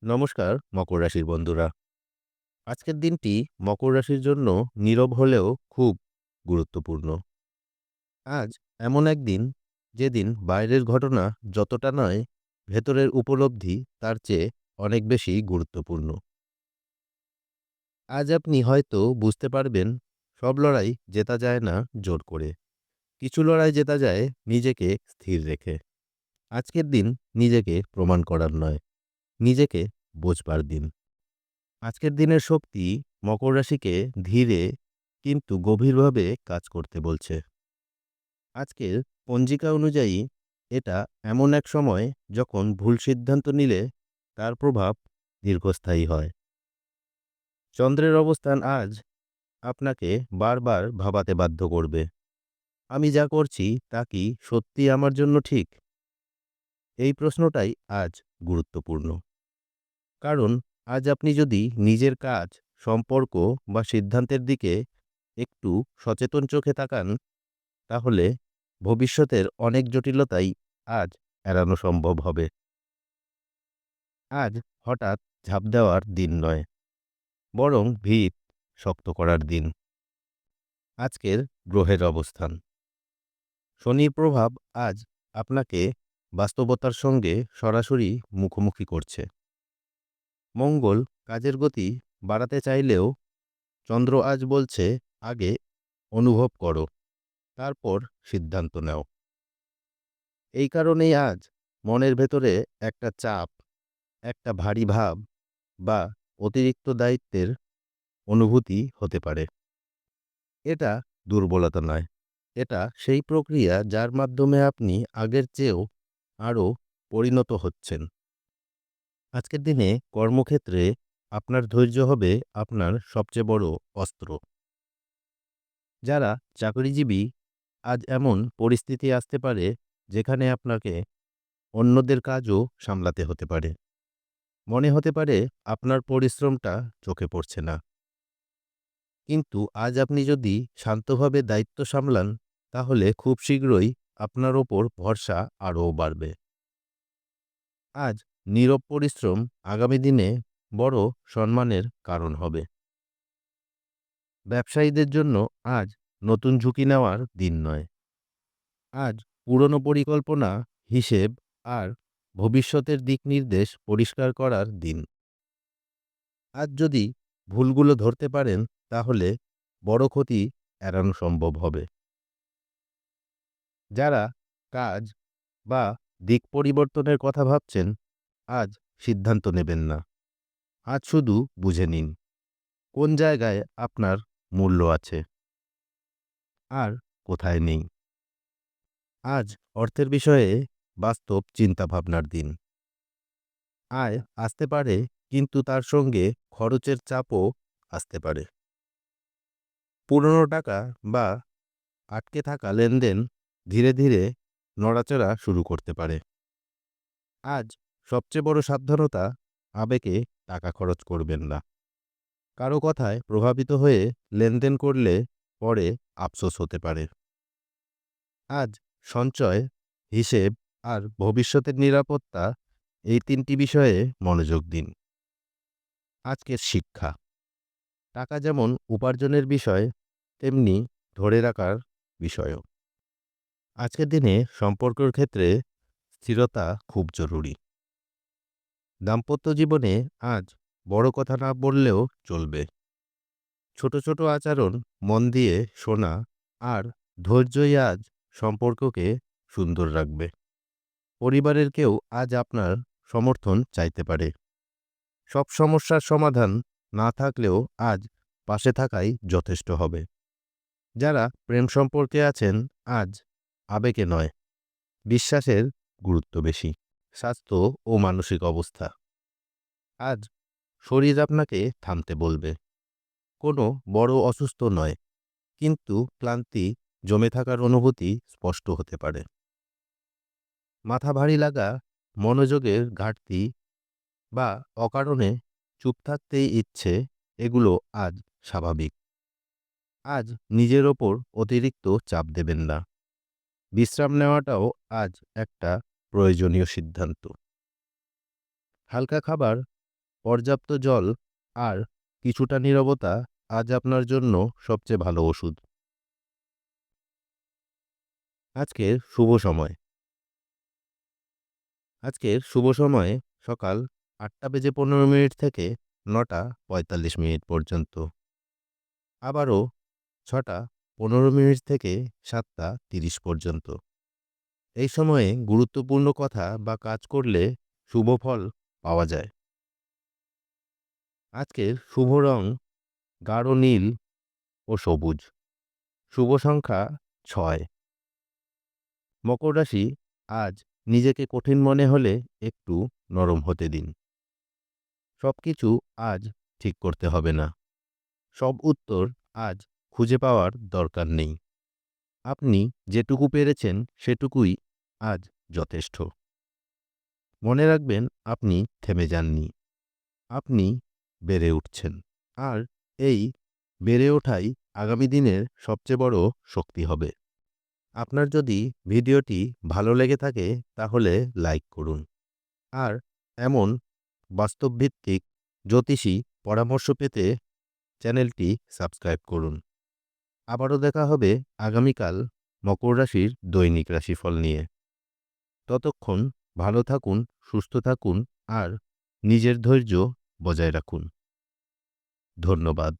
নমস্কার মকর রাশির বন্ধুরা। আজকের দিনটি মকর রাশির জন্য নীরব হলেও খুব গুরুত্বপূর্ণ। আজ এমন একদিন যেদিন বাইরের ঘটনা যতটা নয়, ভেতরের উপলব্ধি তার চেয়ে অনেক বেশি গুরুত্বপূর্ণ। আজ আপনি হয়তো বুঝতে পারবেন, সব লড়াই জেতা যায় না জোর করে। কিছু লড়াই জেতা যায় নিজেকে স্থির রেখে। আজকের দিন নিজেকে প্রমাণ করার নয়, নিজেকে বোঝবার দিন। আজকের দিনের শক্তি মকর রাশিকে ধীরে কিন্তু গভীরভাবে কাজ করতে বলছে। আজকের পঞ্জিকা অনুযায়ী এটা এমন এক সময় যখন ভুল সিদ্ধান্ত নিলে তার প্রভাব দীর্ঘস্থায়ী হয়। চন্দ্রের অবস্থান আজ আপনাকে বারবার ভাবাতে বাধ্য করবে, আমি যা করছি তা কি সত্যি আমার জন্য ঠিক? এই প্রশ্নটাই আজ গুরুত্বপূর্ণ। কারণ আজ আপনি যদি নিজের কাজ, সম্পর্ক বা সিদ্ধান্তের দিকে একটু সচেতন চোখে তাকান, তাহলে ভবিষ্যতের অনেক জটিলতাই আজ এড়ানো সম্ভব হবে। আজ হঠাৎ ঝাঁপ দেওয়ার দিন নয়, বরং ভিত শক্ত করার দিন। আজকের গ্রহের অবস্থান, শনির প্রভাব আজ আপনাকে বাস্তবতার সঙ্গে সরাসরি মুখোমুখি করছে। মঙ্গল কাজের গতি বাড়াতে চাইলেও চন্দ্র আজ বলছে, আগে অনুভব করো, তারপর সিদ্ধান্ত নাও। এই কারণেই আজ মনের ভেতরে একটা চাপ, একটা ভারী ভাব বা অতিরিক্ত দায়িত্বের অনুভূতি হতে পারে। এটা দুর্বলতা নয়, এটা সেই প্রক্রিয়া যার মাধ্যমে আপনি আগের চেয়েও আরও পরিণত হচ্ছেন। আজকের দিনে কর্মক্ষেত্রে আপনার ধৈর্য হবে আপনার সবচেয়ে বড় অস্ত্র। যারা চাকরিজীবী, আজ এমন পরিস্থিতি আসতে পারে যেখানে আপনাকে অন্যদের কাজও সামলাতে হতে পারে। মনে হতে পারে আপনার পরিশ্রমটা চোখে পড়ছে না। কিন্তু আজ আপনি যদি শান্তভাবে দায়িত্ব সামলান, তাহলে খুব শীঘ্রই আপনার ওপর ভরসা আরও বাড়বে। আজ নীরব পরিশ্রম আগামী দিনে বড় সম্মানের কারণ হবে। ব্যবসায়ীদের জন্য আজ নতুন ঝুঁকি নেওয়ার দিন নয়। আজ পুরনো পরিকল্পনা, হিসেব আর ভবিষ্যতের দিক নির্দেশ পরিষ্কার করার দিন। আজ যদি ভুলগুলো ধরতে পারেন, তাহলে বড় ক্ষতি এড়ানো সম্ভব হবে। যারা কাজ বা দিক পরিবর্তনের কথা ভাবছেন, আজ সিদ্ধান্ত নেবেন না। আজ শুধু বুঝে নিন কোন জায়গায় আপনার মূল্য আছে আর কোথায় নেই। আজ অর্থের বিষয়ে বাস্তব চিন্তাভাবনার দিন। আয় আসতে পারে, কিন্তু তার সঙ্গে খরচের চাপও আসতে পারে। পুরনো টাকা বা আটকে থাকা লেনদেন ধীরে ধীরে নড়াচড়া শুরু করতে পারে। আজ সবচেয়ে বড় সাবধানতা, আবেগে টাকা খরচ করবেন না। কারো কথায় প্রভাবিত হয়ে লেনদেন করলে পরে আফসোস হতে পারে। আজ সঞ্চয়, হিসেব আর ভবিষ্যতের নিরাপত্তা, এই তিনটি বিষয়ে মনোযোগ দিন। আজকের শিক্ষা, টাকা যেমন উপার্জনের বিষয়, তেমনি ধরে রাখার বিষয়ও। আজকের দিনে সম্পর্কের ক্ষেত্রে স্থিরতা খুব জরুরি। দাম্পত্য জীবনে আজ বড় কথা না বললেও চলবে। ছোট ছোট আচরণ, মন দিয়ে শোনা আর ধৈর্যই আজ সম্পর্ককে সুন্দর রাখবে। পরিবারের কেউ আজ আপনার সমর্থন চাইতে পারে। সব সমস্যার সমাধান না থাকলেও আজ পাশে থাকাই যথেষ্ট হবে। যারা প্রেম সম্পর্কে আছেন, আজ আবেগে নয়, বিশ্বাসের গুরুত্ব বেশি। স্বাস্থ্য ও মানসিক অবস্থা, আজ শরীর আপনাকে থামতে বলবে। কোনো বড় অসুস্থ নয়, কিন্তু ক্লান্তি জমে থাকার অনুভূতি স্পষ্ট হতে পারে। মাথা ভারী লাগা, মনোযোগের ঘাটতি বা অকারণে চুপ থাকতেই ইচ্ছে, এগুলো আজ স্বাভাবিক। আজ নিজের ওপর অতিরিক্ত চাপ দেবেন না। বিশ্রাম নেওয়াটাও আজ একটা প্রয়োজনীয় সিদ্ধান্ত। হালকা খাবার, পর্যাপ্ত জল আর কিছুটা নীরবতা আজ আপনার জন্য সবচেয়ে ভালো ওষুধ। আজকের শুভ সময়। আজকের শুভ সময়ে সকাল ৮টা বেজে ১৫ মিনিট থেকে ৯টা ৪৫ মিনিট পর্যন্ত। আবারও ৬টা ১৫ মিনিট থেকে ৭টা ৩০ পর্যন্ত। এই সময়ে গুরুত্বপূর্ণ কথা বা কাজ করলে শুভ ফল পাওয়া যায়। আজকের শুভ রং গাঢ় নীল ও সবুজ। শুভ সংখ্যা ৬। মকর রাশি, আজ নিজেকে কঠিন মনে হলে একটু নরম হতে দিন। সবকিছু আজ ঠিক করতে হবে না। সব উত্তর আজ খুঁজে পাওয়ার দরকার নেই। আপনি যেটুকু পেরেছেন সেটুকুই আজ যথেষ্ট। মনে রাখবেন, আপনি থেমে যাননি, আপনি বেড়ে উঠছেন। আর এই বেড়ে ওঠাই আগামী দিনের সবচেয়ে বড় শক্তি হবে। আপনার যদি ভিডিওটি ভালো লেগে থাকে তাহলে লাইক করুন। আর এমন বাস্তবভিত্তিক জ্যোতিষী পরামর্শ পেতে চ্যানেলটি সাবস্ক্রাইব করুন। আবারও দেখা হবে আগামীকাল মকর রাশির দৈনিক রাশিফল নিয়ে। ততক্ষণ ভালো থাকুন, সুস্থ থাকুন আর নিজের ধৈর্য বজায় রাখুন। ধন্যবাদ।